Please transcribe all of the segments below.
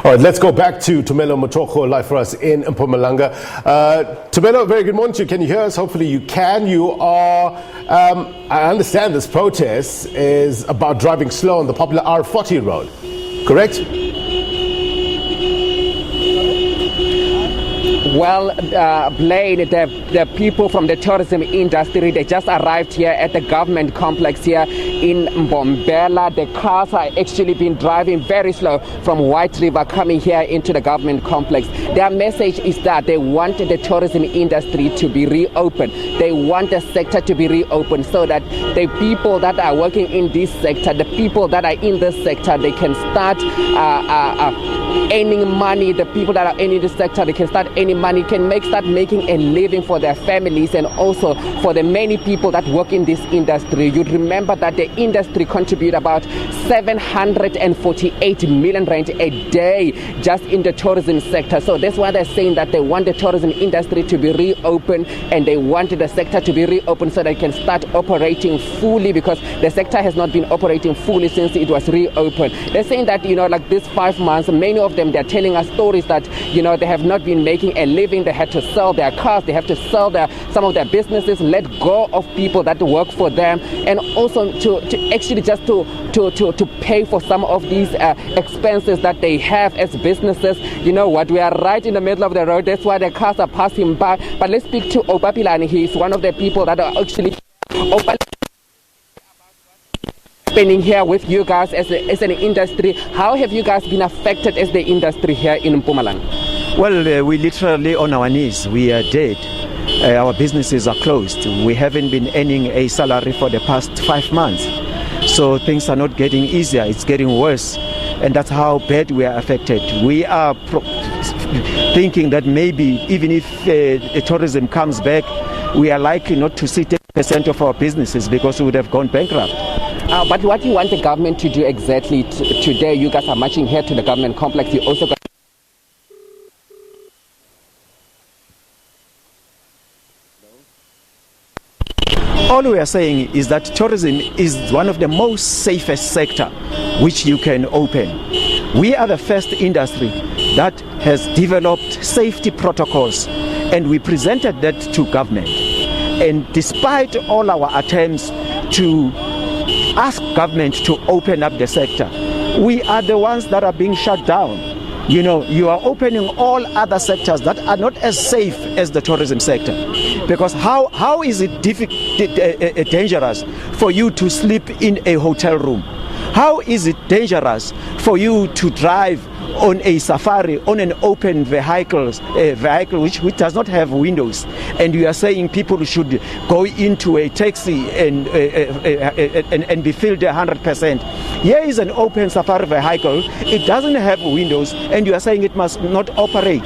All right, let's go back to Tumelo Motoko, live for us in Mpumalanga. Tumelo, very good morning to you. Can you hear us? Hopefully you can. You are, I understand this protest is about driving slow on the popular R40 road, correct? Well, Blaine, the people from the tourism industry, they just arrived here at the government complex here in Mbombela. The cars are actually been driving very slow from White River coming here into the government complex. Their message is that they want the tourism industry to be reopened. They want the sector to be reopened so that the people that are working in this sector, the people that are in this sector, they can start earning money. The people that are in this sector, they can start earning money, start making a living for their families and also for the many people that work in this industry. You'd remember that the industry contribute about 748 million rand a day just in the tourism sector. So that's why they're saying that they want the tourism industry to be reopened and they want the sector to be reopened so they can start operating fully, because the sector has not been operating fully since it was reopened. They're saying that, like this 5 months, many of them, they're telling us stories that, they have not been making a living. They had to sell their cars, they have to sell some of their businesses, let go of people that work for them, and also to actually just to pay for some of these expenses that they have as businesses. You know what, we are right in the middle of the road, that's why the cars are passing by. But let's speak to Opapilani. He's one of the people that are actually happening here with you guys as an industry. How have you guys been affected as the industry here in Mpumalanga? Well, we literally on our knees. We are dead. Our businesses are closed. We haven't been earning a salary for the past 5 months. So things are not getting easier, it's getting worse. And that's how bad we are affected. We are thinking that maybe even if tourism comes back, we are likely not to see 10% of our businesses because we would have gone bankrupt. But what do you want the government to do exactly today? You guys are marching here to the government complex. You also got all we are saying is that tourism is one of the most safest sector which you can open. We are the first industry that has developed safety protocols, and we presented that to government. And despite all our attempts to ask government to open up the sector, we are the ones that are being shut down. You are opening all other sectors that are not as safe as the tourism sector. Because how is it dangerous for you to sleep in a hotel room? How is it dangerous for you to drive on a safari on an open vehicle which does not have windows, and you are saying people should go into a taxi and be filled 100%? Here is an open safari vehicle, it doesn't have windows, and you are saying it must not operate.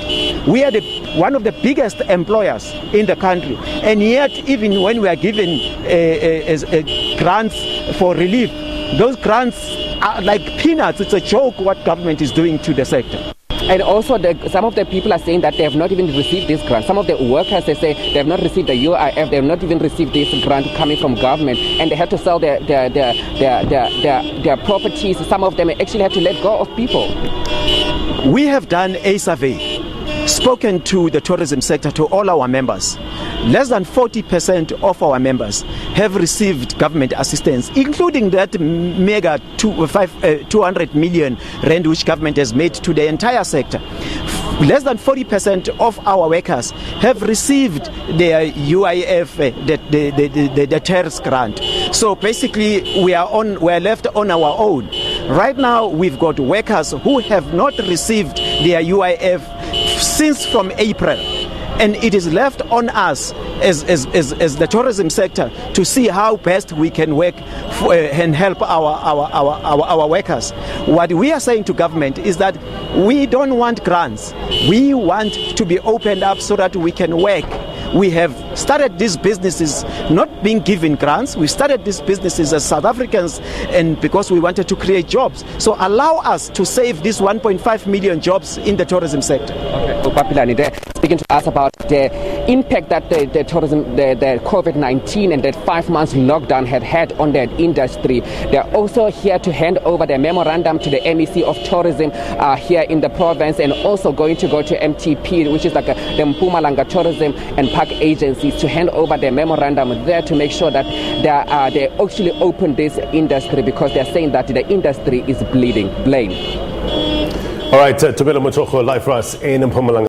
We are one of the biggest employers in the country, and yet even when we are given grants for relief, those grants are like peanuts. It's a joke what government is doing to the sector. And also some of the people are saying that they have not even received this grant. Some of the workers, they say they have not received the UIF, they have not even received this grant coming from government, and they have to sell their properties. Some of them actually have to let go of people. We have done a survey, spoken to the tourism sector, to all our members. Less than 40% of our members have received government assistance, including that mega 200 million rand which government has made to the entire sector. Less than 40% of our workers have received their UIF, the TERS grant. So basically we are left on our own. Right now we've got workers who have not received their UIF since from April. And it is left on us as the tourism sector to see how best we can work and help our workers. What we are saying to government is that we don't want grants. We want to be opened up so that we can work. We have started these businesses not being given grants. We started these businesses as South Africans, and because we wanted to create jobs. So allow us to save these 1.5 million jobs in the tourism sector. Okay. Populani there speaking to us about the impact that the tourism, the COVID-19 and that 5 months lockdown had on that industry. They're also here to hand over the memorandum to the MEC of Tourism here in the province, and also going to go to MTP, which is like the Mpumalanga Tourism and Park Agencies, to hand over the memorandum there to make sure that they actually open this industry, because they're saying that the industry is bleeding. Blaine. All right, Tumelo Motoko, live for us in Mpumalanga.